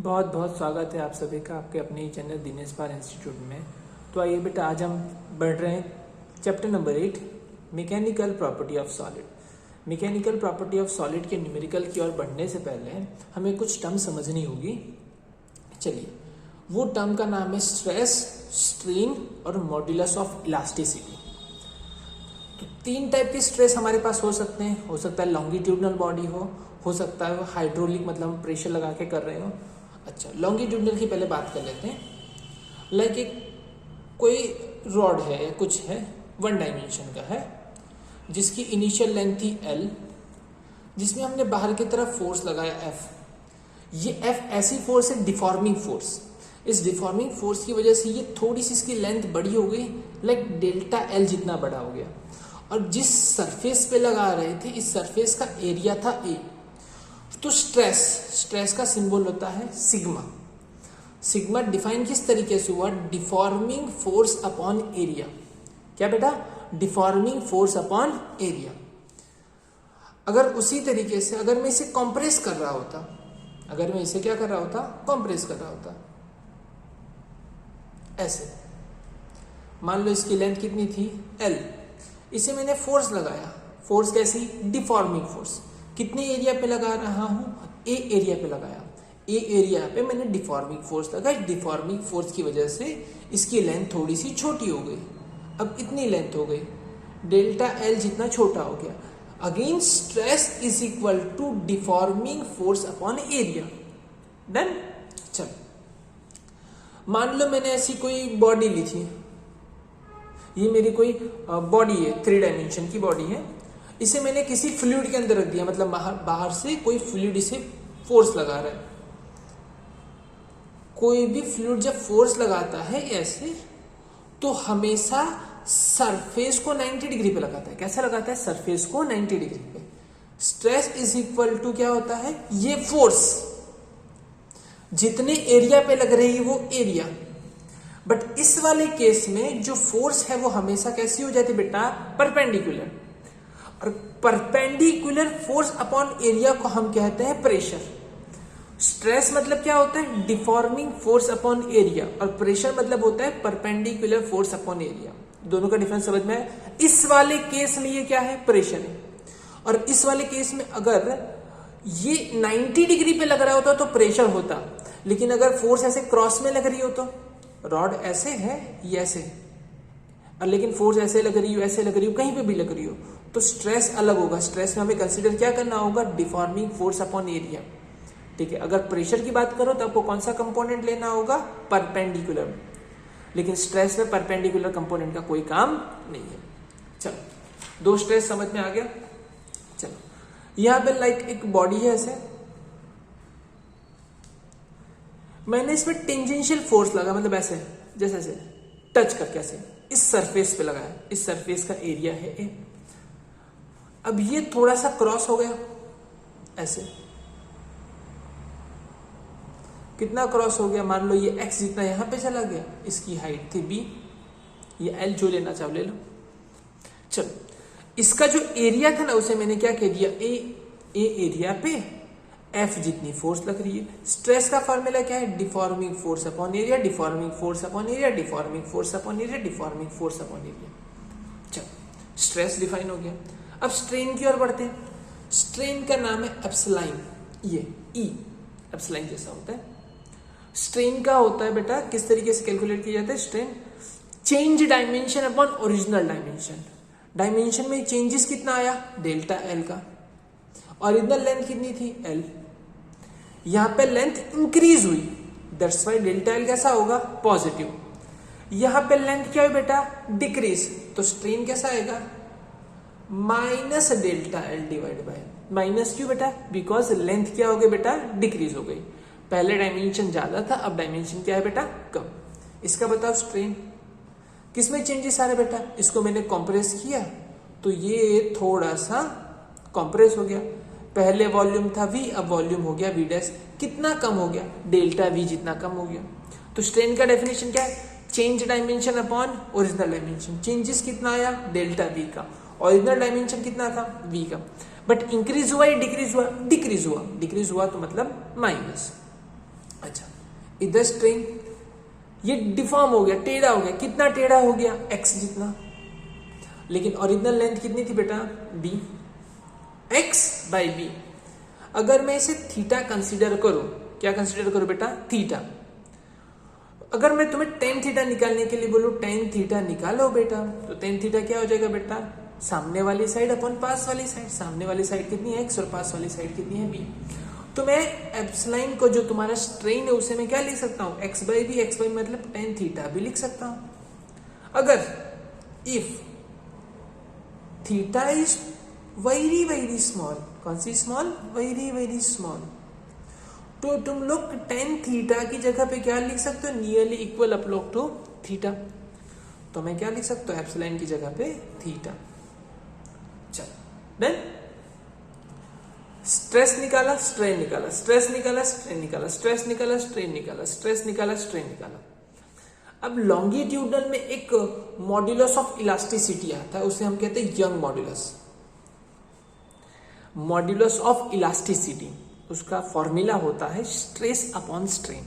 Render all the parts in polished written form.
बहुत बहुत स्वागत है आप सभी का आपके अपने ही चैनल दिनेश पाल इंस्टीट्यूट में। तो आइए बेटा, आज हम बढ़ रहे हैं chapter number 8, mechanical property of solid. Mechanical property of solid के न्यूमेरिकल की ओर बढ़ने से पहले हमें कुछ टर्म समझनी होगी। चलिए, वो टर्म का नाम है स्ट्रेस, स्ट्रेन और मॉड्यूलस ऑफ इलास्टिसिटी। तो तीन टाइप के स्ट्रेस हमारे पास हो सकते हैं। हो सकता है लॉन्गिट्यूडनल बॉडी हो सकता है हाइड्रोलिक, मतलब हम प्रेशर लगा के कर रहे हो। अच्छा, लॉन्गिट्यूडनल की पहले बात कर लेते हैं। लाइक एक कोई रॉड है या कुछ है, वन डायमेंशन का है, जिसकी इनिशियल लेंथ थी L, जिसमें हमने बाहर की तरफ फोर्स लगाया F। ये F ऐसी फोर्स है, डिफॉर्मिंग फोर्स। इस डिफॉर्मिंग फोर्स की वजह से ये थोड़ी सी इसकी लेंथ बड़ी हो गई, लाइक डेल्टा L जितना बड़ा हो गया। और जिस सरफेस पे लगा रहे थे, इस सरफेस का एरिया था A। तो स्ट्रेस का सिंबल होता है सिग्मा। सिग्मा डिफाइन किस तरीके से हुआ? Deforming force upon area. क्या बेटा? Deforming force upon area. अगर उसी तरीके से अगर मैं इसे कंप्रेस कर रहा होता, अगर मैं इसे क्या कर रहा होता? कंप्रेस कर रहा होता। ऐसे मान लो इसकी लेंथ कितनी थी? L। इसे मैंने फोर्स लगाया। फोर्स कैसी? Deforming force. कितने एरिया पे लगा रहा हूं? A एरिया पे लगाया। A एरिया पे मैंने डिफॉर्मिंग फोर्स लगाई। डिफॉर्मिंग फोर्स की वजह से इसकी लेंथ थोड़ी सी छोटी हो गई। अब इतनी लेंथ हो गई, डेल्टा L जितना छोटा हो गया। Again stress is equal to deforming force upon area. Done. चलो, मान लो मैंने ऐसी कोई बॉडी ली थी। ये मेरी कोई बॉडी है, 3 डायमेंशन की बॉडी है। इसे मैंने किसी फ्लूइड के अंदर रख दिया, मतलब बाहर से कोई फ्लूइड इसे फोर्स लगा रहा है। कोई भी फ्लूइड जब फोर्स लगाता है ऐसे, तो हमेशा सरफेस को 90 डिग्री पे लगाता है। कैसा लगाता है? सरफेस को 90 डिग्री पे। स्ट्रेस इज इक्वल टू क्या होता है? ये फोर्स जितने एरिया पे लग रही है वो एरिया। बट इस वाले केस में जो फोर्स है वो हमेशा कैसी हो जाती है बेटा? परपेंडिकुलर। और परपेंडिकुलर फोर्स अपॉन एरिया को हम कहते हैं प्रेशर। स्ट्रेस मतलब क्या होता है? Deforming force upon area. और प्रेशर मतलब होता है परपेंडिकुलर फोर्स अपॉन एरिया। दोनों का डिफरेंस समझ में है? इस वाले केस में ये क्या है? प्रेशर है। और इस वाले केस में अगर ये 90 डिग्री पे लग रहा होता तो प्रेशर होता, लेकिन अगर फोर्स ऐसे क्रॉस में लग रही हो, तो रॉड ऐसे है, ये ऐसे है, और लेकिन फोर्स ऐसे लग रही हो, ऐसे लग रही हो, कहीं पे भी लग रही हो, तो स्ट्रेस अलग होगा। स्ट्रेस में हमें कंसीडर क्या करना होगा? Deforming force upon area. ठीक है। अगर प्रेशर की बात करो तो आपको कौन सा कंपोनेंट लेना होगा? परपेंडिकुलर। लेकिन स्ट्रेस में परपेंडिकुलर कंपोनेंट का कोई काम नहीं है। चलो, 2 स्ट्रेस समझ में आ गया। चलो, यहां पे लाइक एक बॉडी है ऐसे, मैंने इसमें टेंजेंशियल फोर्स लगा, मतलब ऐसे जैसे ऐसे टच करके ऐसे इस सरफेस पे लगाया। इस सरफेस का एरिया है A। अब ये थोड़ा सा क्रॉस हो गया ऐसे। कितना क्रॉस हो गया? मान लो ये x जितना यहां पे चला गया, इसकी हाइट थी b, ये L जो लेना चाहो ले लो। चलो, इसका जो एरिया था ना, उसे मैंने क्या कह दिया? A एरिया पे F जितनी फोर्स लग रही है। स्ट्रेस का फॉर्मूला क्या है? Deforming force upon area, deforming force upon area, deforming force upon area, deforming force upon area. चलो, स्ट्रेस डिफाइन हो गया। अब स्ट्रेन की ओर बढ़ते हैं। स्ट्रेन का नाम है एप्सिलॉन। ये E एप्सिलॉन जैसा होता है। स्ट्रेन का होता है बेटा, किस तरीके से कैलकुलेट किया जाता है? Strain change dimension upon original dimension. Dimension में चेंजेस कितना आया? डेल्टा L का। ओरिजिनल लेंथ कितनी थी? L। यहां पे लेंथ इंक्रीज हुई, दैट्स व्हाई डेल्टा L कैसा होगा? पॉजिटिव। यहां पे लेंथ क्या हुई बेटा? डिक्रीज, तो स्ट्रेन कैसा आएगा? Minus delta L divide by minus. क्यों बेटा? बिकॉज लेंथ क्या हो गई बेटा? डिक्रीज हो गई। पहले डायमेंशन ज्यादा था, अब डायमेंशन क्या है बेटा? कम। इसका बताओ स्ट्रेन किसमें चेंजेस आ रहे बेटा? इसको मैंने कॉम्प्रेस किया तो ये थोड़ा सा कॉम्प्रेस हो गया। पहले वॉल्यूम था V, अब वॉल्यूम हो गया V डैश। कितना कम हो गया? डेल्टा V जितना कम हो गया। तो स्ट्रेन का डेफिनेशन क्या है? Change dimension upon original dimension. Changes कितना आया? डेल्टा V का। ओरिजिनल डायमेंशन कितना था? V का। बट इंक्रीज हुआ या डिक्रीज हुआ? डिक्रीज हुआ। डिक्रीज हुआ तो मतलब माइनस। अच्छा, इधर स्ट्रेन ये डिफॉर्म हो गया, टेढ़ा हो गया। कितना टेढ़ा हो गया? x जितना। लेकिन ओरिजिनल लेंथ कितनी थी बेटा? b, x/b। अगर मैं इसे थीटा कंसीडर करूं, क्या कंसीडर करूं बेटा? थीटा। अगर मैं तुम्हें टेन थीटा निकालने के लिए बोलूं, टेन थीटा निकालो बेटा, तो टेन थीटा क्या हो जाएगा बेटा? सामने वाली साइड अपन पास वाली साइड। सामने वाली साइड कितनी है? x, और पास वाली साइड कितनी है? b। तो मैं एप्सिलॉन को, जो तुम्हारा स्ट्रेन है, उसे मैं क्या लिख सकता हूं? x/b। x/b मतलब टेन थीटा भी लिख सकता हूं। अगर if theta is very very small, कौन C small? Very very small, तो तुम लोग टेन थीटा की जगह पे क्या लिख सकते हो? नियरली इक्वल अपलॉग टू थीटा। तो मैं क्या लिख सकता हूं? एप्सिलॉन की जगह पे थीटा। चलो देन स्ट्रेस निकाला, स्ट्रेन निकाला, स्ट्रेस निकाला, स्ट्रेन निकाला, स्ट्रेस निकाला, स्ट्रेन निकाला, स्ट्रेस निकाला, स्ट्रेन निकाला। अब लॉन्गिट्यूडल में एक मॉड्यूलस ऑफ इलास्टिसिटी आता है, उसे हम कहते हैं young modulus. Modulus of elasticity, उसका फॉर्मूला होता है स्ट्रेस अपॉन स्ट्रेन।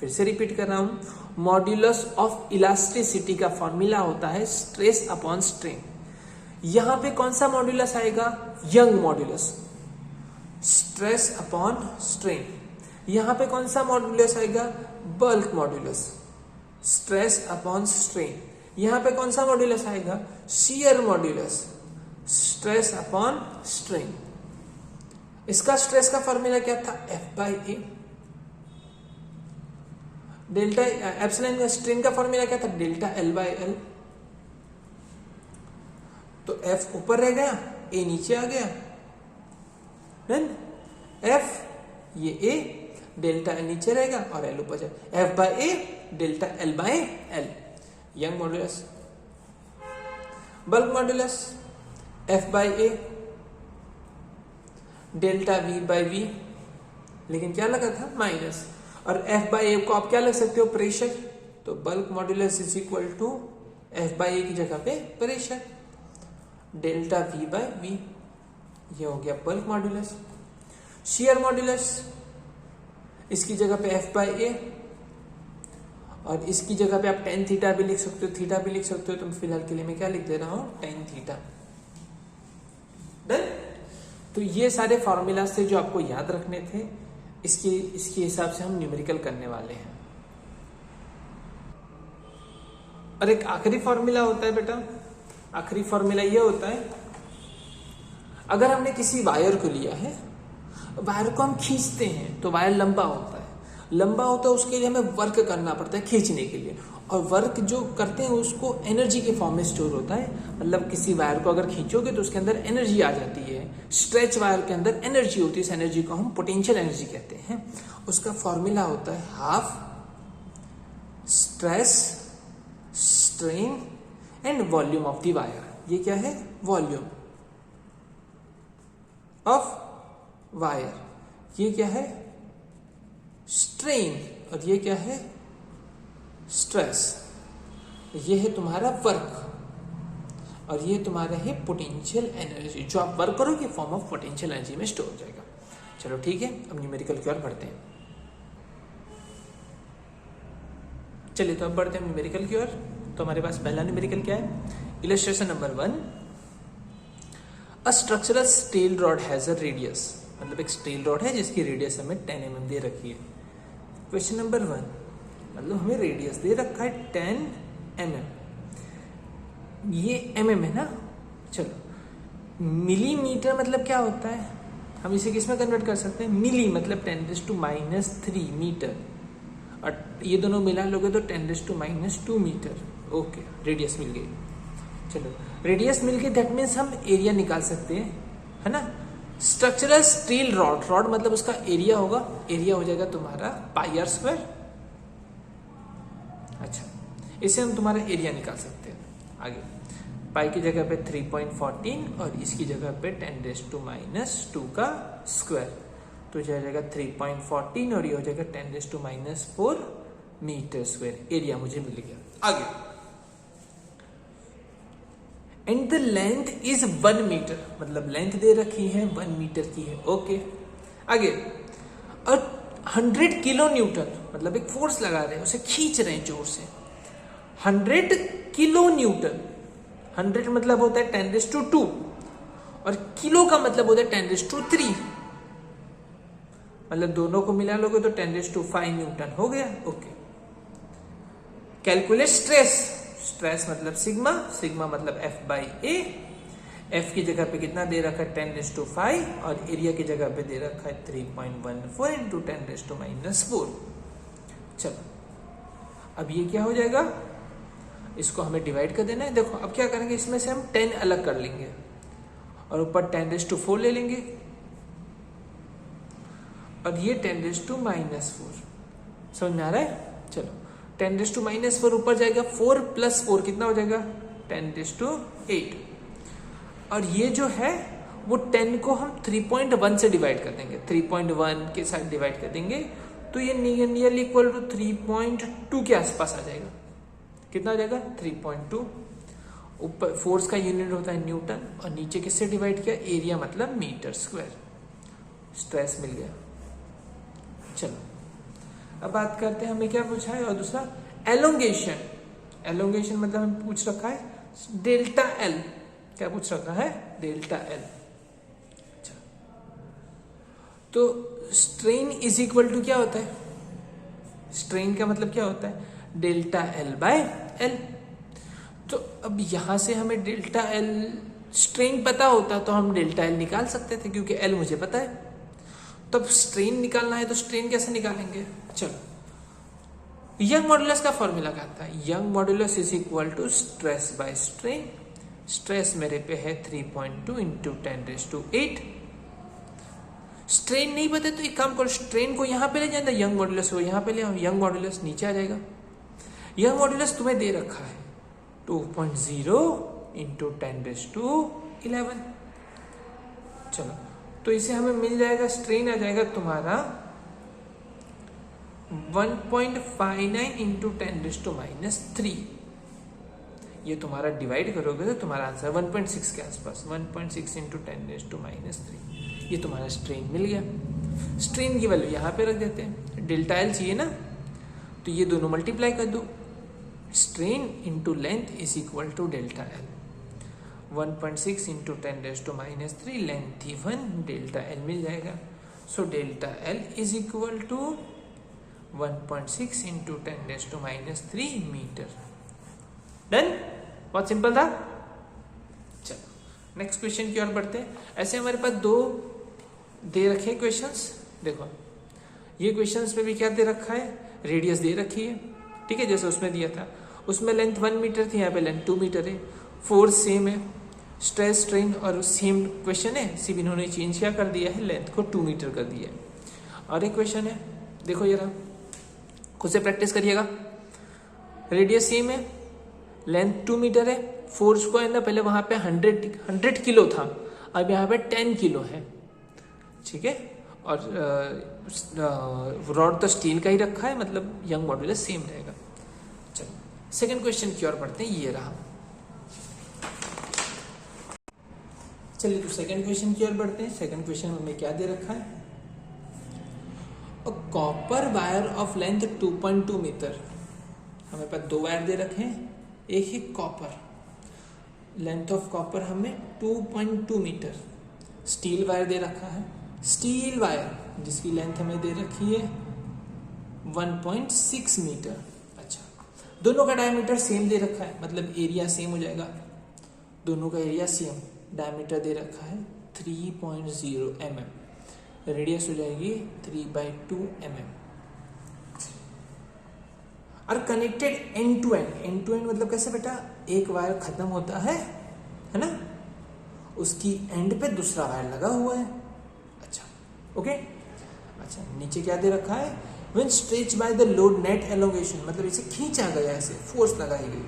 फिर से रिपीट कर रहा हूं, मॉड्यूलस ऑफ इलास्टिसिटी का फॉर्मूला होता है स्ट्रेस अपॉन स्ट्रेन। यहां पे कौन सा मॉड्यूलस आएगा? Young modulus, stress upon strain. यहां पे कौन सा मॉड्यूलस आएगा? Bulk modulus, stress upon strain. यहां पे कौन सा मॉड्यूलस आएगा? Shear modulus, stress upon strain. इसका स्ट्रेस का फॉर्मूला क्या था? F/A। डेल्टा एप्सिलॉन का स्ट्रेन का फॉर्मूला क्या था? Delta L/L। तो F ऊपर रह गया, A नीचे आ गया, देन F ये A, डेल्टा L नीचे रहेगा और L ऊपर जाए। F/A delta L/L, young modulus. Bulk modulus F/A delta V/V, लेकिन क्या लगा था? माइनस। और F/A को आप क्या लग सकते हो? प्रेशर। तो bulk modulus is equal to F/A की जगह पे प्रेशर, डेल्टा V/V। ये हो गया बल्क मॉड्यूलस। शियर मॉड्यूलस, इसकी जगह पे F/A, और इसकी जगह पे आप टेन थीटा भी लिख सकते हो, थीटा भी लिख सकते हो। तो फिलहाल के लिए मैं क्या लिख दे रहा हूं? Tan theta. डन। तो ये सारे फॉर्मूलाज थे जो आपको याद रखने थे। इसके हिसाब से हम न्यूमेरिकल करने वाले हैं। और एक आखिरी फॉर्मूला होता है बेटा, आखिरी फॉर्मूला ये होता है, अगर हमने किसी वायर को लिया है, वायर को हम खींचते हैं तो वायर लंबा होता है, लंबा होता है, उसके लिए हमें वर्क करना पड़ता है खींचने के लिए। और वर्क जो करते हैं उसको एनर्जी के फॉर्म में स्टोर होता है। मतलब किसी वायर को अगर खींचोगे तो उसके अंदर एनर्जी आ जाती है। स्ट्रेच वायर के अंदर एनर्जी होती है, इस एनर्जी को हम पोटेंशियल एनर्जी कहते हैं। उसका फॉर्मूला होता है half stress strain and volume of the wire. ये क्या है? Volume of wire. ये क्या है? स्ट्रेन। और ये क्या है? स्ट्रेस। ये है तुम्हारा वर्क और ये तुम्हारा है पोटेंशियल एनर्जी। जो आप वर्क करोगे फॉर्म ऑफ पोटेंशियल एनर्जी में स्टोर हो जाएगा। चलो ठीक है, अब न्यूमेरिकल की ओर बढ़ते हैं। चलिए तो अब बढ़ते हैं न्यूमेरिकल की ओर। तो हमारे पास पहला न्यूमेरिकल क्या है? Illustration number 1, a structural steel rod has a radius. मतलब एक स्टील रॉड है जिसकी रेडियस हमें 10 mm दे रखी है। क्वेश्चन नंबर 1, मतलब हमें रेडियस दे रखा है 10 mm। ये mm है ना। चलो मिलीमीटर मतलब क्या होता है? हम इसे किस में कन्वर्ट कर सकते हैं? मिली मतलब 10⁻³ मीटर, और ये दोनों मिला लोगे तो 10⁻² मीटर। ओके, रेडियस मिल गई। चलो रेडियस मिल गई, दैट मीन्स हम एरिया निकाल सकते हैं, है ना। स्ट्रक्चरल स्टील रॉड, रॉड मतलब उसका एरिया होगा, एरिया हो जाएगा तुम्हारा πr²। अच्छा, इसे हम तुम्हारा एरिया निकाल सकते हैं। आगे पाई की जगह पे 3.14 और इसकी जगह पे 10⁻² का स्क्वायर, तो यह हो जाएगा 3.14 और ये हो जाएगा 10⁻⁴ मीटर स्क्वायर। एरिया मुझे मिल गया। आगे, and the length is 1 metre, मतलब लेंथ दे रखी है 1 मीटर की है। ओके, आगे 100 किलो न्यूटन, मतलब एक फोर्स लगा रहे हैं, उसे खींच रहे हैं जोर से। 100 किलो न्यूटन, 100 मतलब होता है 10⁻², और किलो का मतलब होता है 10⁻3, मतलब दोनों को मिला लोगे तो 10⁵ न्यूटन हो गया। ओके, कैलकुलेट स्ट्रेस, स्ट्रेस मतलब सिग्मा, सिग्मा मतलब F/A, F की जगह पे कितना दे रखा है 10⁵, और एरिया की जगह पे दे रखा है 3.14 इंटू 10⁻⁻⁴। चलो अब ये क्या हो जाएगा, इसको हमें डिवाइड कर देना है। देखो अब क्या करेंगे, इसमें से हम 10 अलग कर लेंगे और ऊपर 10⁻⁴ ले लेंगे, और ये 10⁻⁻⁴। समझ में आ रहा है? चलो 10⁻⁻⁴ ऊपर जाएगा, 4 + 4 कितना हो जाएगा 10⁸ और ये जो है वो 10 को हम 3.1 से डिवाइड कर देंगे, 3.1 के साथ डिवाइड कर देंगे तो ये नियरली इक्वल टू 3.2 के आसपास आ जाएगा। कितना आ जाएगा 3.2। ऊपर फोर्स का यूनिट होता है न्यूटन, और नीचे किससे डिवाइड किया, एरिया मतलब मीटर स्क्वायर। स्ट्रेस मिल गया। चलो अब बात करते हैं हमें क्या पूछा है, और दूसरा एलोंगेशन। एलोंगेशन मतलब हम पूछ रखा है डेल्टा एल, क्या पूछ रखा है डेल्टा एल। अच्छा, तो स्ट्रेन इज इक्वल टू क्या होता है, स्ट्रेन का मतलब क्या होता है डेल्टा एल बाय एल। तो अब यहां से हमें डेल्टा एल स्ट्रेन पता होता तो हम डेल्टा एल निकाल सकते थे, क्योंकि एल मुझे पता है। तब स्ट्रेन निकालना है तो स्ट्रेन कैसे निकालेंगे, चलो यंग मॉड्यूलस का फॉर्मूला क्या आता है, Young modulus is equal to stress by strain. Stress मेरे पे है 3.2 इंटू 10⁸। स्ट्रेन नहीं पता तो एक काम करो, स्ट्रेन को यहां पे ले जाना, यंग मॉड्यूलस को यहां पे ले आओ, यंग मॉड्यूलस नीचे आ जाएगा। यंग मॉड्यूलस तुम्हें दे रखा है 2.0 इंटू 10⁻11। चलो तो इसे हमें मिल जाएगा, स्ट्रेन आ जाएगा तुम्हारा 1.59 इंटू 10⁻3। ये तुम्हारा डिवाइड करोगे तो तुम्हारा आंसर 1.6 के आसपास, 1.6 इंटू 10⁻3। ये तुम्हारा स्ट्रेन मिल गया। स्ट्रेन की वैल्यू यहाँ पे रख देते हैं, डेल्टा एल चाहिए ना, तो ये दोनों मल्टीप्लाई कर दो, strain into length is equal to delta L. 1.6 into 10⁻3 length थी 1, डेल्टा एल मिल जाएगा। So delta L is equal to 1.6 into 10⁻3 metre. Done, बहुत सिंपल था। चलो नेक्स्ट क्वेश्चन की ओर बढ़ते हैं। ऐसे हमारे पास दो दे रखे क्वेश्चंस। देखो ये क्वेश्चंस में भी क्या दे रखा है, रेडियस दे रखी है, ठीक है, जैसे उसमें दिया था। उसमें लेंथ 1 मीटर थी, यहाँ पे लेंथ 2 मीटर है, फोर्स सेम है, स्ट्रेस स्ट्रेन और सेम क्वेश्चन है, सिर्फ इन्होंने चेंज क्या कर दिया है, लेंथ को 2 मीटर कर दिया है। और एक क्वेश्चन है, देखो ये रहा, खुद से प्रैक्टिस करिएगा। रेडियस सेम है, लेंथ 2 मीटर है, फोर्स को है ना पहले वहां पे 100 किलो था, अब यहाँ पे 10 किलो है, ठीक है। और रॉड तो स्टील का ही रखा है, मतलब यंग मॉड्यूलस सेम रहेगा। चलो सेकंड क्वेश्चन की ओर बढ़ते हैं, ये रहा। चलिए तो सेकंड क्वेश्चन की ओर बढ़ते हैं। सेकंड क्वेश्चन में हमें क्या दे रखा है, copper wire of length 2.2 metre. हमें पास 2 वायर दे रखे हैं, एक ही कॉपर, लेंथ ऑफ कॉपर हमें 2.2 मीटर। स्टील वायर दे रखा है, स्टील वायर जिसकी लेंथ हमें दे रखी है 1.6 मीटर। अच्छा, दोनों का डायमीटर सेम दे रखा है, मतलब एरिया सेम हो जाएगा, दोनों का एरिया सेम। डायमीटर दे रखा है 3.0 mm, रेडियस हो जाएगी 3/2 mm। और connected end to end, end to end मतलब कैसे बेटा, एक वायर खत्म होता है ना, उसकी एंड पे दूसरा वायर लगा हुआ है। अच्छा ओके। अच्छा नीचे क्या दे रखा है, when stretch by the load net elongation, मतलब इसे खींचा गया, ऐसे फोर्स लगाई गई।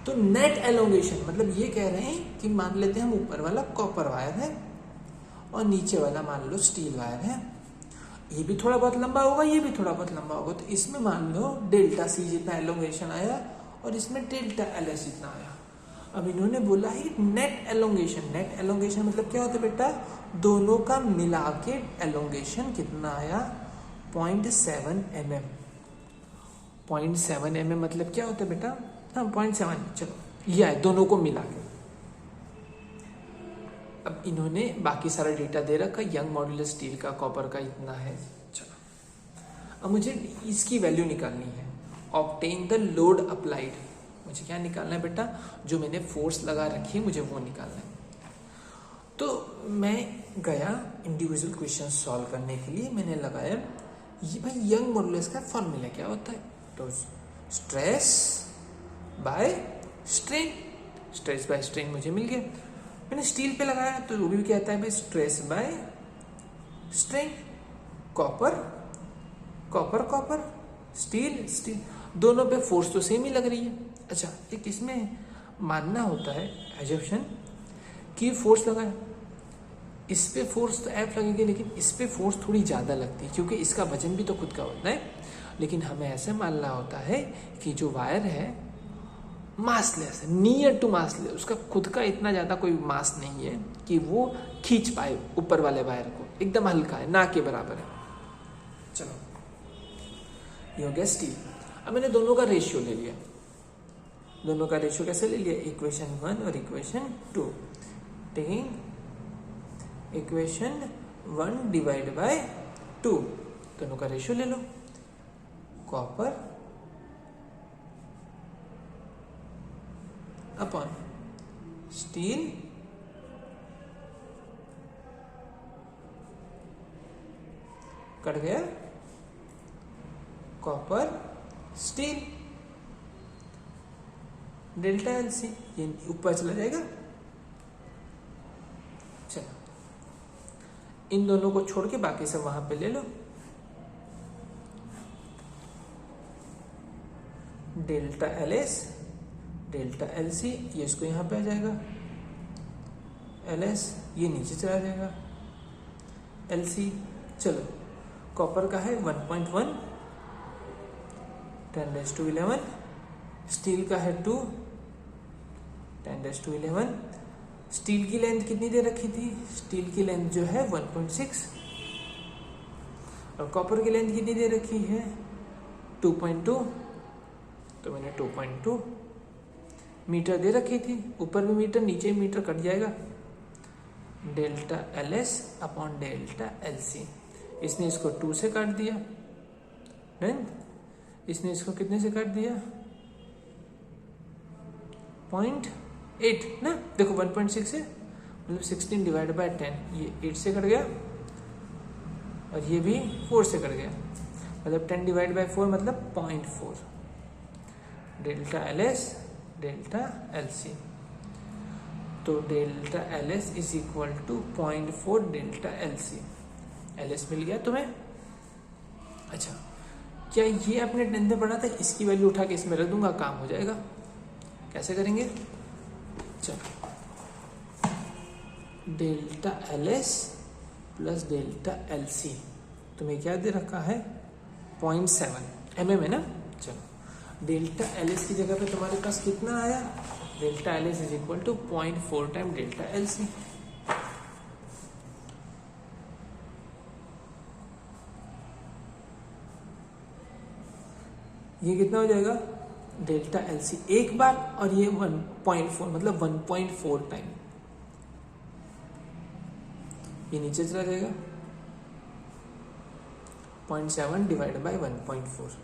तो नेट एलोंगेशन मतलब ये कह रहे हैं कि मान लेते हैं हम ऊपर वाला कॉपर वायर है और नीचे वाला मान लो स्टील वायर है, ये भी थोड़ा बहुत लंबा होगा, ये भी थोड़ा बहुत लंबा होगा, तो इसमें मान लो डेल्टा सी जितना एलोंगेशन आया और इसमें डेल्टा एल एस जितना आया। अब इन्होंने बोला है नेट एलोंगेशन। नेट एलोंगेशन मतलब क्या होता है बेटा, दोनों का मिला के एलोंगेशन कितना आया 0.7 mm। 0.7 mm मतलब क्या होता है बेटा? हाँ 0.7, चलो ये है दोनों को मिला के। अब इन्होंने बाकी सारा डेटा दे रखा, यंग मॉड्यूलस स्टील का, कॉपर का इतना है। चलो अब मुझे इसकी वैल्यू निकालनी है। ऑब्टेन द लोड अप्लाइड, मुझे क्या निकालना है बेटा? जो मैंने फोर्स लगा रखी है मुझे वो निकालना है। तो मैं गया इंडिविजुअल क्वेश्चन सॉल्व करने के लिए, मैंने लगाया ये भाई यंग मॉड्यूलस का फॉर्मूला क्या होता है? तो stress by strain, stress by strain मुझे मिल गया। मैंने स्टील पे लगाया तो वो भी कहता है भाई stress by strain. Copper copper copper, steel steel, दोनों पे फोर्स तो सेम ही लग रही है। अच्छा, एक इसमें मानना होता है एजम्पशन कि फोर्स लगा है, इस पे फोर्स तो एफ लगेगी, लेकिन इस पे फोर्स थोड़ी ज़्यादा लगती है क्योंकि इसका वजन भी तो खुद का होता है। लेकिन हमें ऐसे मानना होता है कि जो वायर है मासलेस है, नियर टू मासलेस, उसका खुद का इतना ज़्यादा कोई मास नहीं है कि वो खींच पाए ऊपर वाले वायर को, एकदम हल्का है, ना के बराबर है। चलो ये हो गया स्टील। अब मैंने दोनों का रेशियो ले लिया। दोनों का रेशियो कैसे ले लिया? इक्वेशन 1 और equation 2। Taking equation 1 divide by 2, दोनों का रेशियो ले लो। कॉपर अपॉन स्टील कट गया, कॉपर स्टील, डेल्टा एलसी, ये ऊपर चला जाएगा। चलो इन दोनों को छोड़ के बाकी सब वहां पे ले लो। Delta L S, delta L C, ये इसको यहां पे आ जाएगा। एल एस ये नीचे चला जाएगा। एल सी, चलो कॉपर का है 1.1, 10⁻11, स्टील का है 2, 10⁻11। स्टील की लेंथ कितनी दे रखी थी? स्टील की लेंथ जो है 1.6, और कॉपर की लेंथ कितनी दे रखी है? 2.2, तो मैंने 2.2 मीटर दे रखी थी। ऊपर भी मीटर, नीचे भी मीटर, कट जाएगा। Delta L S upon delta L C, इसने इसको 2 से काट दिया, देन इसने इसको कितने से काट दिया? 0.8 ना, देखो 1.6 है मतलब 16 डिवाइड बाय 10, ये 8 से कट गया और ये भी 4 से कट गया, मतलब 10 डिवाइड बाय 4 मतलब 0.4। Delta L S delta L C, तो delta L S is equal to 0.4 delta L C. L S मिल गया तुम्हें। अच्छा, क्या ये आपने 10th में पढ़ा था? इसकी वैल्यू उठा के इसमें रख दूंगा, काम हो जाएगा। कैसे करेंगे? चलो, delta L S plus delta L C, तुम्हें क्या दे रखा है? 0.7 mm है ना। चलो, डेल्टा एल एस की जगह पे तुम्हारे पास कितना आया? Delta L S is equal to 0.4 time delta L C. ये कितना हो जाएगा? डेल्टा एल सी एक बार, और ये 1.4 मतलब 1.4 टाइम, ये नीचे चला जाएगा। 0.7 डिवाइड बाय 1.4,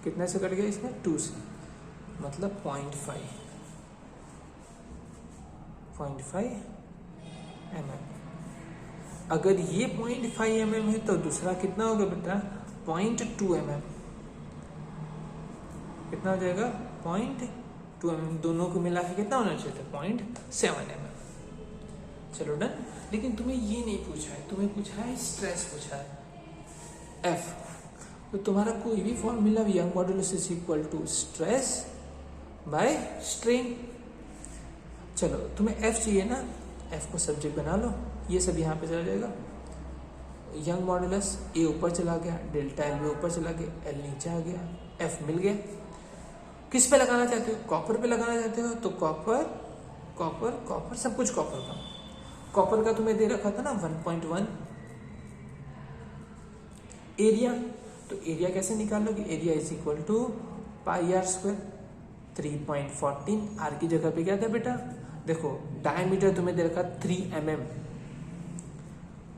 कितने से कट गया? इसमें 2 से, मतलब 0.5 mm। अगर ये 0.5 mm है तो दूसरा कितना होगा बेटा? 0.2 mm। कितना हो जाएगा? 0.2 mm। दोनों को मिला के कितना होना चाहिए था? 0.7 mm। चलो डन। लेकिन तुम्हें ये नहीं पूछा है, तुम्हें पूछा है स्ट्रेस पूछा है, F। तो तुम्हारा कोई भी formula Young modulus is equal to stress by strain. चलो तुम्हें F चाहिए ना, F को सब्जेक्ट बना लो, ये सब यहाँ पे चला जाएगा। यंग मॉड्यूलस ए ऊपर चला गया, डेल्टा एल भी ऊपर चला गया, एल नीचे आ गया, F मिल गया। किस पे लगाना चाहते हो? कॉपर पे लगाना चाहते हो तो कॉपर कॉपर कॉपर, सब कुछ कॉपर का। कॉपर का तुम्हें दे रखा था ना 1.1, एरिया, तो एरिया कैसे निकालोगे, area is equal to pi R square, 3.14, R की जगह पे क्या था बेटा, देखो डायमीटर तुम्हें दे रखा 3 mm,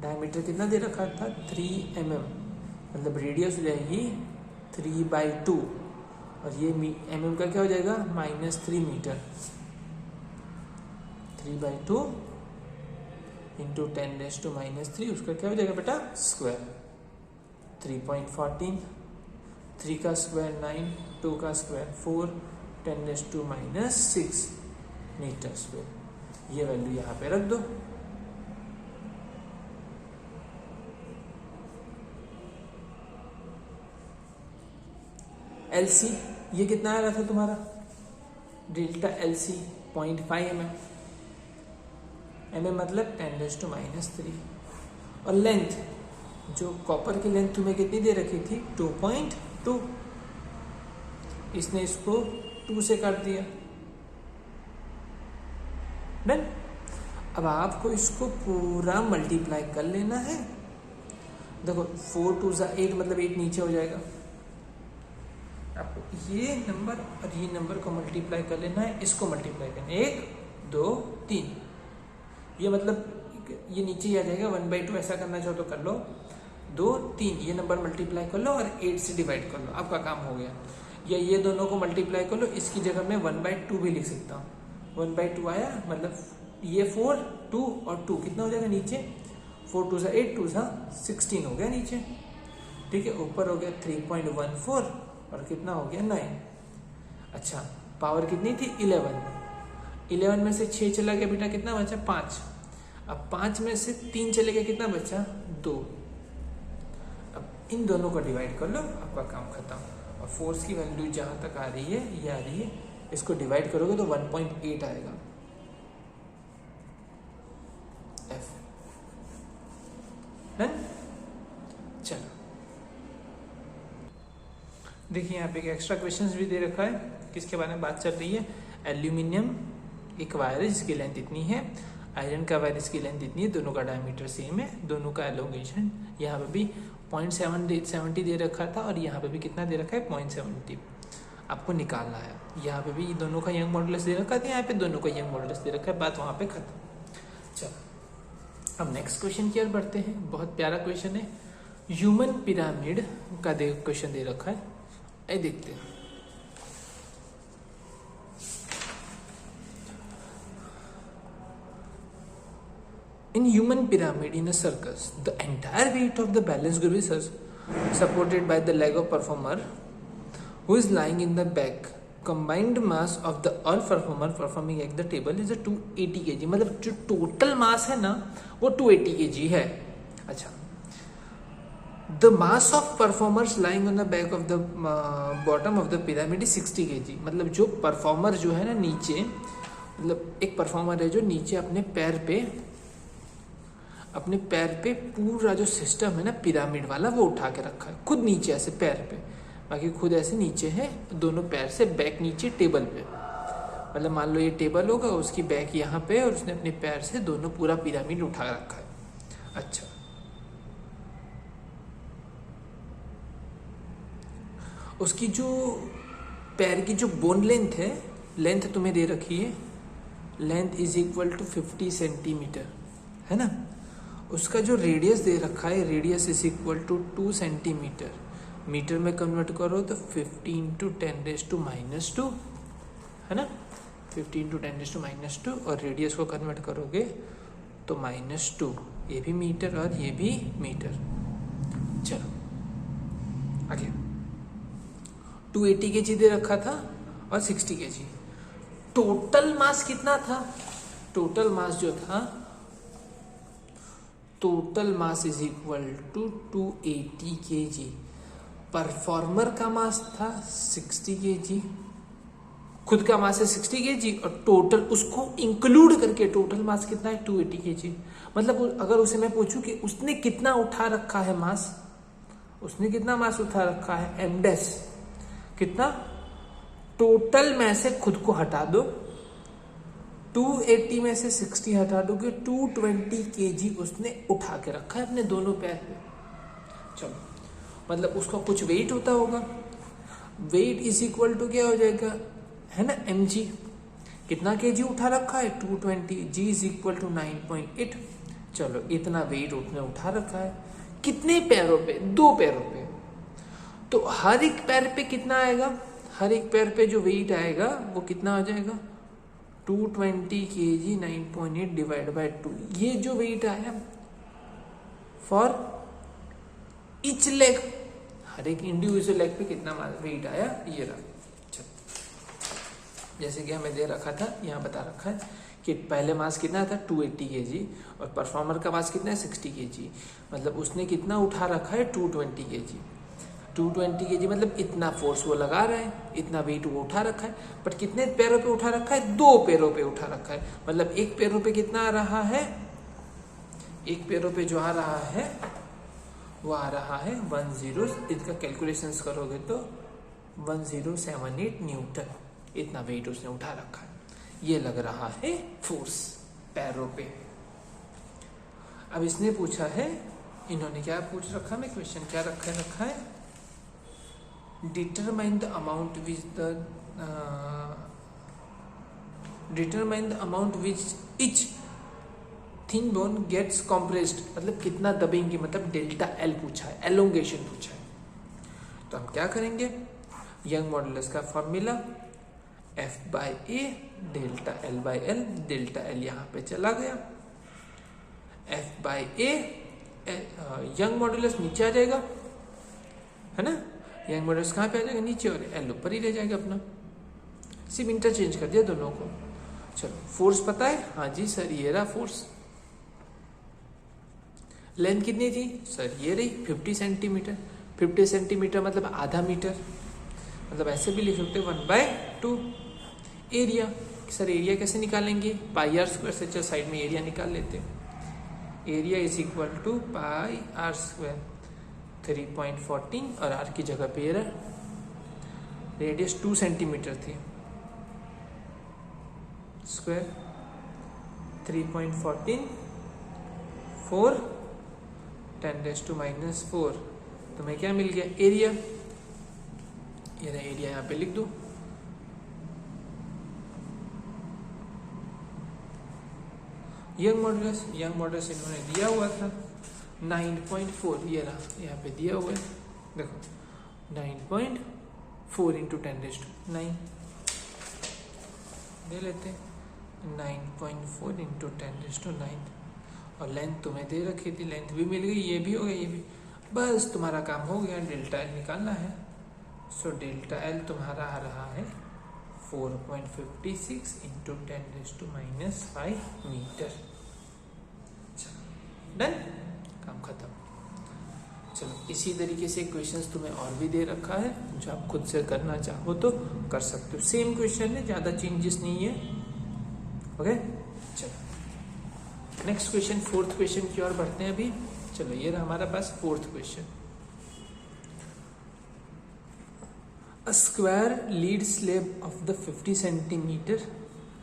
डायमीटर कितना दे रखा था 3 mm, मतलब रेडियस हो जाएगी 3/2 और ये mm का क्या हो जाएगा -3 मीटर, 3/2 इंटू 10⁻³ उसका क्या हो जाएगा बेटा स्क्वायर, 3.14, 3 का स्क्वायर 9, 2 का स्क्वायर 4, 10⁻⁻6 मीटर स्क्वायर। ये वैल्यू यहाँ पे रख दो। LC ये कितना आ रहा था तुम्हारा, डेल्टा LC 0.5 mm, मतलब 10⁻³ और लेंथ, जो कॉपर की लेंथ तुम्हें कितनी दे रखी थी 2.2, इसने इसको 2 से काट दिया, डन। अब आपको इसको पूरा मल्टीप्लाई कर लेना है, देखो 4 2 8 मतलब 8 नीचे हो जाएगा, आपको ये नंबर और ये नंबर को मल्टीप्लाई कर लेना है, इसको मल्टीप्लाई करना है 1 2 3, ये मतलब ये नीचे ही आ जाएगा 1/2, ऐसा करना चाहो तो कर लो, 2 3 ये नंबर मल्टीप्लाई कर लो और 8 से डिवाइड कर लो, आपका काम हो गया। या ये दोनों को मल्टीप्लाई कर लो, इसकी जगह मैं 1/2 भी लिख सकता हूँ, 1/2 आया, मतलब ये 4 2 और 2 कितना हो जाएगा नीचे, 4 2 8 2 16 हो गया नीचे, ठीक है। ऊपर हो गया 3.14 और कितना हो गया 9। अच्छा पावर कितनी थी 11 में से 6 चला गया बेटा, कितना बचा 5, अब 5 में से 3 चले गया, कितना बचा 2, अब इन दोनों को डिवाइड कर लो, आपका काम खत्म। और फोर्स की वैल्यू जहां तक आ रही है ये आ रही है, इसको डिवाइड करोगे तो 1.8 आएगा F, डन। चलो देखिए यहाँ पे एक एक्स्ट्रा क्वेश्चंस भी दे रखा है, किसके बारे में बात चल रही है, एल्यूमिनियम एक वायर है जिसकी लेंथ इतनी है, आयरन का वायर इसकी लेंथ इतनी है, दोनों का डायमीटर सेम है, दोनों का एलोंगेशन यहाँ पे भी 0.70 दे रखा था और यहाँ पे भी कितना दे रखा है 0.70, आपको निकालना है। यहाँ पे भी दोनों का यंग मॉडुलस दे रखा था, यहाँ पे दोनों का यंग मॉडुलस दे रखा है, बात वहाँ पे खत्म। चलो अब नेक्स्ट क्वेश्चन की ओर बढ़ते हैं, बहुत प्यारा क्वेश्चन है, ह्यूमन पिरामिड का क्वेश्चन दे रखा है, ये देखते हैं। In human pyramid in a circus, the entire weight of the balance group is supported by the leg of performer who is lying in the back. Combined mass of the all performer performing at the table is a 280 kg, मतलब जो total mass है ना वो 280 kg है। अच्छा, the mass of performers lying on the back of the bottom of the pyramid is 60 kg, मतलब जो performer जो है ना नीचे, मतलब एक परफॉर्मर है जो नीचे अपने पैर पे पूरा जो सिस्टम है ना पिरामिड वाला वो उठा के रखा है, खुद नीचे ऐसे पैर पे, बाकी खुद ऐसे नीचे है, दोनों पैर से बैक नीचे टेबल पे, मतलब मान लो ये टेबल होगा, उसकी बैक यहाँ पे और उसने अपने पैर से दोनों पूरा पिरामिड उठा रखा है। अच्छा, उसकी जो पैर की जो बोन लेंथ है, लेंथ तुम्हें दे रखी है, length is equal to 50 centimetre है ना, उसका जो रेडियस दे रखा है, radius is equal to 2 centimetre, metre में कन्वर्ट करो तो 15 × 10⁻² है ना, 15 × 10⁻², और रेडियस को कन्वर्ट करोगे तो -2, ये भी मीटर और ये भी मीटर। चलो आगे, 280 kg दे रखा था और 60 kg, टोटल मास कितना था, टोटल मास जो था, total mass is equal to 280 kg, performer का मास था 60 kg, खुद का मास है 60 kg और टोटल उसको इंक्लूड करके टोटल मास कितना है 280 kg। मतलब अगर उसे मैं पूछूं कि उसने कितना उठा रखा है मास, उसने कितना मास उठा रखा है एमडेस, कितना, टोटल में से खुद को हटा दो, 280 में से 60 हटा दोगे, 220 kg उसने उठा के रखा है अपने दोनों पैर पे। चलो मतलब उसका कुछ वेट होता होगा। वेट इज इक्वल टू क्या हो जाएगा, है ना, mg। कितना kg उठा रखा है, 220, g इज इक्वल टू 9.8। चलो इतना वेट उसने उठा रखा है, कितने पैरों पे, 2 पैरों पे। तो हर एक पैर पे कितना आएगा, हर एक पैर पे जो वेट आएगा वो कितना आ जाएगा, 220 kg 9.8 डिवाइड बाय 2। ये जो वेट आया फॉर ईच लेग, हर एक इंडिविजुअल लेग पे कितना वेट आया, ये रहा। जैसे कि हमें दे रखा था, यहाँ बता रखा है कि पहले मास कितना था 280 kg और परफॉर्मर का मास कितना है 60 kg। मतलब उसने कितना उठा रखा है 220 kg। 220 kg मतलब इतना फोर्स वो लगा रहा है, इतना वेट वो उठा रखा है। बट कितने पैरों पे उठा रखा है, 2 पैरों पे उठा रखा है। मतलब एक पैरों पे कितना आ रहा है, एक पैरों पे जो आ रहा है वो आ रहा है 10, इसका कैलकुलेशंस करोगे तो 1078 न्यूटन। इतना वेट उसने उठा रखा है, ये लग रहा है फोर्स पैरों पे। अब इसने पूछा है, इन्होंने क्या पूछ रखा है, क्वेश्चन क्या रखा है, determine the amount which each thin bone gets compressed. मतलब कितना दबेंगे, मतलब डेल्टा एल पूछा है, एलोंगेशन पूछा है। तो हम क्या करेंगे, यंग मॉडुलस का formula F by A delta L by L, delta L यहाँ पे चला गया, F by A, young modulus नीचे आ जाएगा, है ना, यंग मॉडुलस कहाँ पे आ जाएगा, नीचे, और एल ऊपर ही रह जाएगा अपना। सिर्फ इंटरचेंज कर दिया दोनों को। चलो फोर्स पता है, हाँ जी सर ये रहा फोर्स। लेंथ कितनी थी सर, ये रही 50 सेंटीमीटर। 50 सेंटीमीटर मतलब आधा मीटर, मतलब ऐसे भी लिख सकते 1/2। एरिया, सर एरिया कैसे निकालेंगे, पाई आर स्क्वायर से। चल साइड में एरिया निकाल लेते हैं। Area is equal to pi R square 3.14, और आर की जगह पे ये रहा, रेडियस 2 सेंटीमीटर थी, स्क्वायर 3.14 4 10⁻⁻⁴। तुम्हें क्या मिल गया, एरिया। ये रहा एरिया, यहाँ पे लिख दो। यंग मॉडुलस इन्होंने दिया हुआ था 9.4, ये रहा यहाँ पे दिया हुआ है, देखो 9.4 इंटू 10⁻⁹ दे लेते, 9.4 इंटू 10⁻⁹। और लेंथ तुम्हें दे रखी थी, लेंथ भी मिल गई, ये भी हो गया, ये भी। बस तुम्हारा काम हो गया, डेल्टा एल निकालना है। सो डेल्टा एल तुम्हारा आ रहा है 4.56 इंटू 10⁻⁵ मीटर। डन, काम खत्म। चलो इसी तरीके से क्वेश्चंस तुम्हें और भी दे रखा है, जो आप खुद से करना चाहो तो कर सकते हो। सेम क्वेश्चन है, ज़्यादा चेंजेस नहीं है। ओके, चलो नेक्स्ट क्वेश्चन, 4th क्वेश्चन की ओर बढ़ते हैं अभी। चलो ये रहा हमारा पास 4th question. A square lead slab of the 50 centimetre.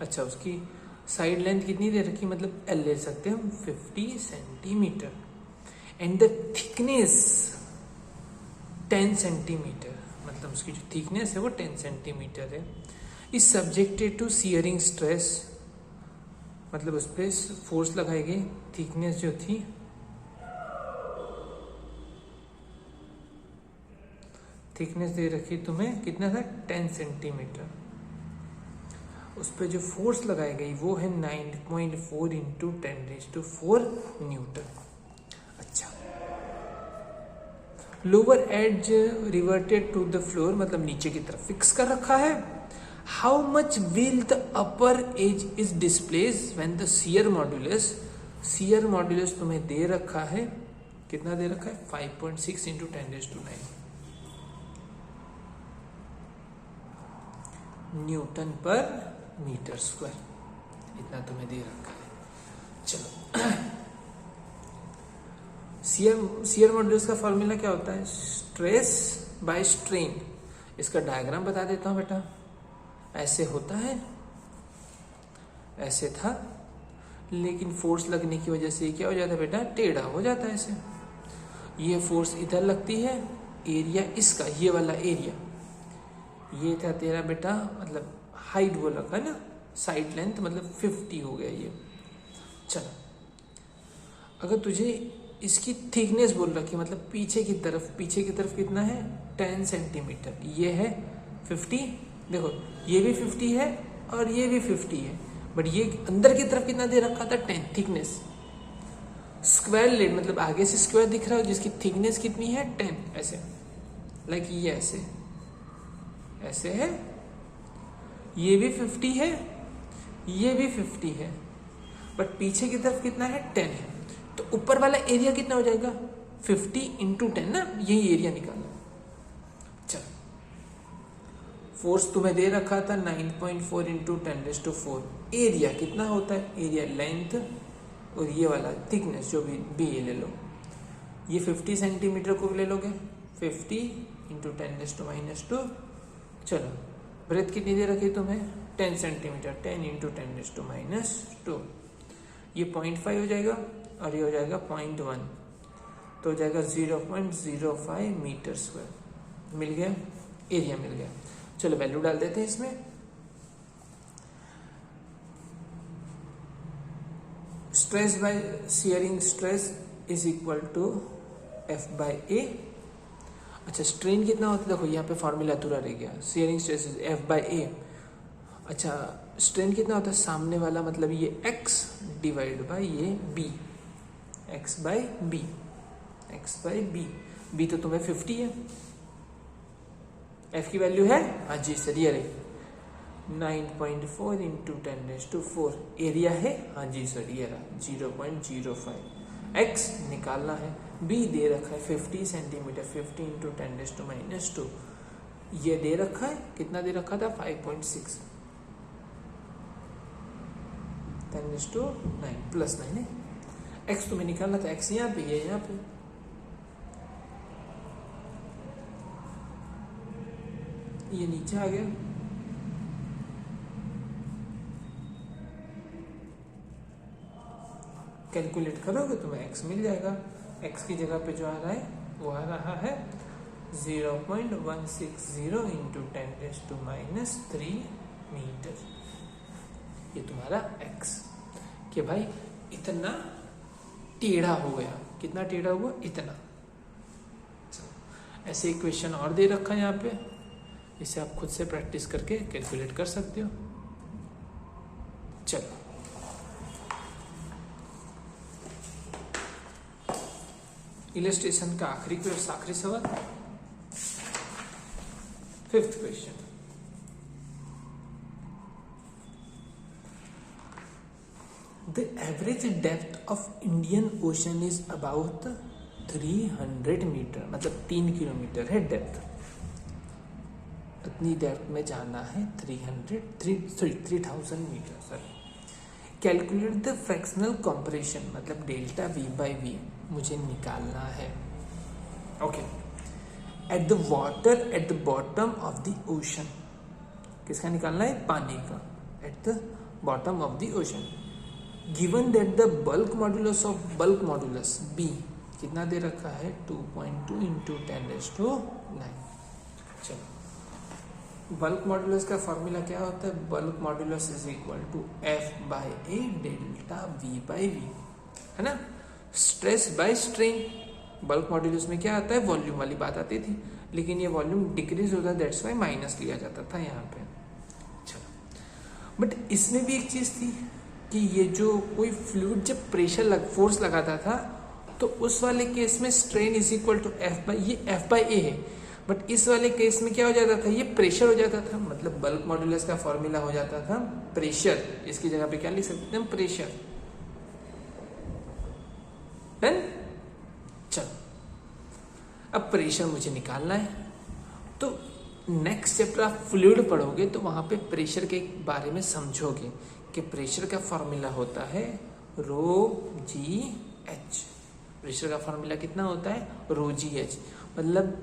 अच्छा, उसकी साइड लेंथ कितनी दे रखी, मतलब एल ले सकते हैं हम, 50 centimetre, and the thickness 10 centimetre, मतलब उसकी जो थिकनेस है वो 10 सेंटीमीटर है। Is subjected to shearing stress, मतलब उस पर फोर्स लगाई गई, थिकनेस जो थी थिकनेस दे रखी तुम्हें, कितना था 10 सेंटीमीटर। उस पर जो फोर्स लगाई गई वो है 9.4 इंटू 10⁴ न्यूटन। अच्छा, lower edge reverted to the floor, मतलब नीचे की तरफ फिक्स कर रखा है। How much will the upper edge is displace when the shear modulus तुम्हें दे रखा है, कितना दे रखा है 5.6 into 10⁹ newton per metre square, इतना तुम्हें दे रखा है। चलो शियर मॉड्यूलस का फॉर्मूला क्या होता है, स्ट्रेस बाय स्ट्रेन। इसका डायग्राम बता देता हूं बेटा, ऐसे होता है, ऐसे था, लेकिन फोर्स लगने की वजह से क्या हो जाता है बेटा, टेढ़ा हो जाता है ऐसे। ये फोर्स इधर लगती है, एरिया इसका, ये वाला एरिया, ये था तेरा बेटा मतलब हाइट वो रखा ना, साइड लेंथ मतलब 50 हो गया ये। चलो अगर तुझे इसकी थिकनेस बोल रखी मतलब पीछे की तरफ कितना है 10 सेंटीमीटर, ये है 50, देखो ये भी 50 है और ये भी 50 है, बट ये अंदर की तरफ कितना दे रखा था 10 थिकनेस। स्क्वायर लेड मतलब आगे से स्क्वायर दिख रहा है जिसकी थिकनेस कितनी है 10, ऐसे लाइक ये ऐसे है, ये भी 50 है, ये भी 50 है, बट पीछे की तरफ कितना है 10 है, तो ऊपर वाला एरिया कितना हो जाएगा 50 इंटू 10 ना, यही एरिया निकालना। चल फोर्स तुम्हें दे रखा था 9.4 इंटू 10⁴। एरिया कितना होता है, एरिया लेंथ और ये वाला थिकनेस जो भी ये ले लो, ये 50 सेंटीमीटर को ले लोगे, 50 इंटू 10⁻²। चलो ब्रेथ कितनी दे रखी तुम्हें 10 सेंटीमीटर, 10 इंटू 10⁻², ये 0.5 हो जाएगा और ये हो जाएगा 0.1, तो हो जाएगा 0.05 मीटर स्क्वायर। मिल गया, एरिया मिल गया। चलो वैल्यू डाल देते हैं इसमें। Stress by shearing stress is equal to F/A। अच्छा स्ट्रेन कितना होता है, देखो यहाँ पे फॉर्मूला अधूरा रह गया, शियरिंग स्ट्रेस इज F/A। अच्छा स्ट्रेन कितना होता है, सामने वाला मतलब ये x डिवाइड बाय ये b, x/b, b तो तुम्हें 50 है, f की वैल्यू है, हाँ जी सर ये रही 9.4 इंटू 10⁴। एरिया है, हाँ जी सर ये रहा 0.05। x निकालना है, b दे रखा है 50 सेंटीमीटर, 50 इंटू 10⁻², ये दे रखा है, कितना दे रखा था 5.6, 10⁹ प्लस 9 है। x तुम्हें निकालना था, x यहाँ पे, ये यहाँ पे, ये नीचे आ गया, कैलकुलेट करोगे तुम्हें x मिल जाएगा। x की जगह पे जो आ रहा है वो आ रहा है 0.160 इंटू 10⁻³ मीटर, ये तुम्हारा x। कि भाई इतना टेढ़ा हो गया, कितना टेढ़ा हुआ इतना। ऐसे क्वेश्चन और दे रखा है यहाँ पे, इसे आप खुद से प्रैक्टिस करके कैलकुलेट कर सकते हो। चलो इलस्ट्रेशन का आखिरी सवाल, 5th question. The average depth of Indian Ocean is about 300 metre, मतलब 3 किलोमीटर है डेप्थ। इतनी डेप्थ में जाना है 3000 metre. Sorry, calculate the fractional compression मतलब डेल्टा V/V मुझे निकालना है। Okay, at the water at the bottom of the ocean, किसका निकालना है, पानी का, at the bottom of the ocean. Given that the bulk modulus of bulk modulus B कितना दे रखा है 2.2 इंटू 10⁹। चलो बल्क मॉड्यूलस का फॉर्मूला क्या होता है, bulk modulus is equal to F/A delta V/V, है ना। Stress by strain, bulk modulus में क्या आता है, वॉल्यूम वाली बात आती थी, लेकिन ये वॉल्यूम डिक्रीज होता है, दैट्स वाई माइनस लिया जाता था यहाँ पे। चलो बट इसमें भी एक चीज थी कि ये जो कोई फ्लूइड जब प्रेशर फोर्स लगाता था तो उस वाले केस में स्ट्रेन इज इक्वल टू ये F/A है, बट इस वाले केस में क्या हो जाता था, ये प्रेशर हो जाता था, मतलब बल्क मॉड्यूलस का फॉर्मूला हो जाता था प्रेशर। इसकी जगह पे क्या लिख सकते हैं हम, प्रेशर। डन। चलो अब प्रेशर मुझे निकालना है, तो नेक्स्ट चैप्टर आप फ्लूइड पढ़ोगे तो वहां पे प्रेशर के बारे में समझोगे कि प्रेशर का फॉर्मूला होता है ρGH। प्रेशर का फॉर्मूला कितना होता है, ρGH, मतलब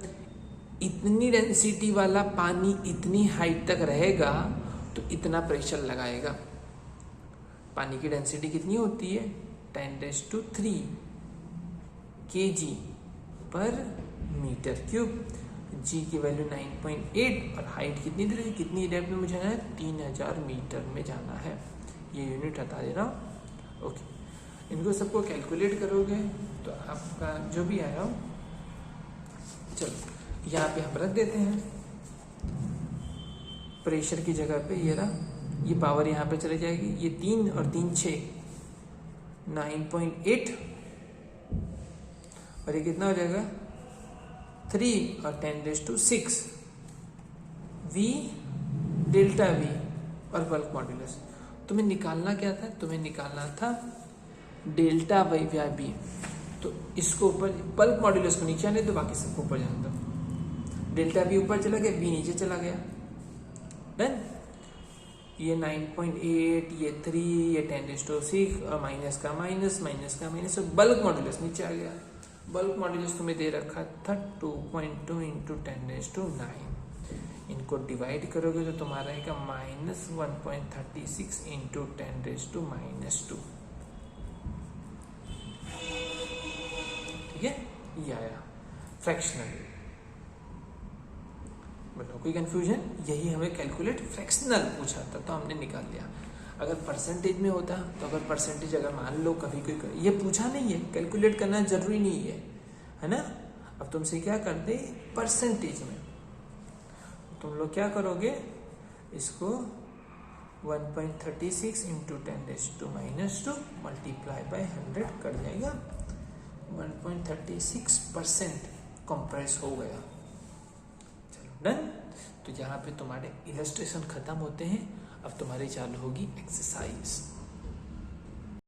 इतनी डेंसिटी वाला पानी इतनी हाइट तक रहेगा तो इतना प्रेशर लगाएगा। पानी की डेंसिटी कितनी होती है 10⁻³ kg पर मीटर क्यूब। जी की वैल्यू 9.8 और हाइट कितनी दे रही है, कितनी डेप्थ में मुझे जाना है, 3000 मीटर में जाना है। ये यूनिट हटा दे रहा हूँ। ओके, इनको सबको कैलकुलेट करोगे तो आपका जो भी आया हो, चलो यहाँ पे हम रख देते हैं प्रेशर की जगह पे। ये रहा, ये पावर यहाँ पे चले जाएगी, ये 3 और 3 6, 9.8 और ये कितना हो जाएगा 3 और 10⁶ V डेल्टा V और बल्क मॉड्यूलस। तुम्हें निकालना क्या था, तुम्हें निकालना था डेल्टा वाई बाय बी। तो इसको ऊपर, बल्क मॉड्यूलस को नीचे आने दो, बाकी सबको ऊपर जाने दो। डेल्टा वी ऊपर चला गया, बी नीचे चला गया। डन। ये 9.8, ये 3, ये 10⁶ और माइनस का माइनस, माइनस का माइनस, और बल्क मॉड्यूलस नीचे आ गया। बल्क मॉड्यूलस तुम्हें दे रखा था 2.2 इंटू 10⁹। इनको डिवाइड करोगे तो तुम्हारा आएगा -1.36 इंटू 10⁻²। ठीक है, ये आया फ्रैक्शनल। मतलब कोई कंफ्यूजन, यही हमें कैलकुलेट फ्रैक्शनल पूछा था तो हमने निकाल लिया। अगर परसेंटेज में होता तो, अगर परसेंटेज अगर मान लो कभी कोई, ये पूछा नहीं है, कैलकुलेट करना जरूरी नहीं है ना। अब तुमसे क्या कर दे, परसेंटेज में तुम लोग क्या करोगे, इसको 1.36 इंटू 10⁻² मल्टीप्लाई बाय 100 कर जाएगा। 1.36% कंप्रेस हो गया। चलो डन। तो यहाँ पे तुम्हारे इलस्ट्रेशन खत्म होते हैं। अब तुम्हारी चालू होगी एक्सरसाइज।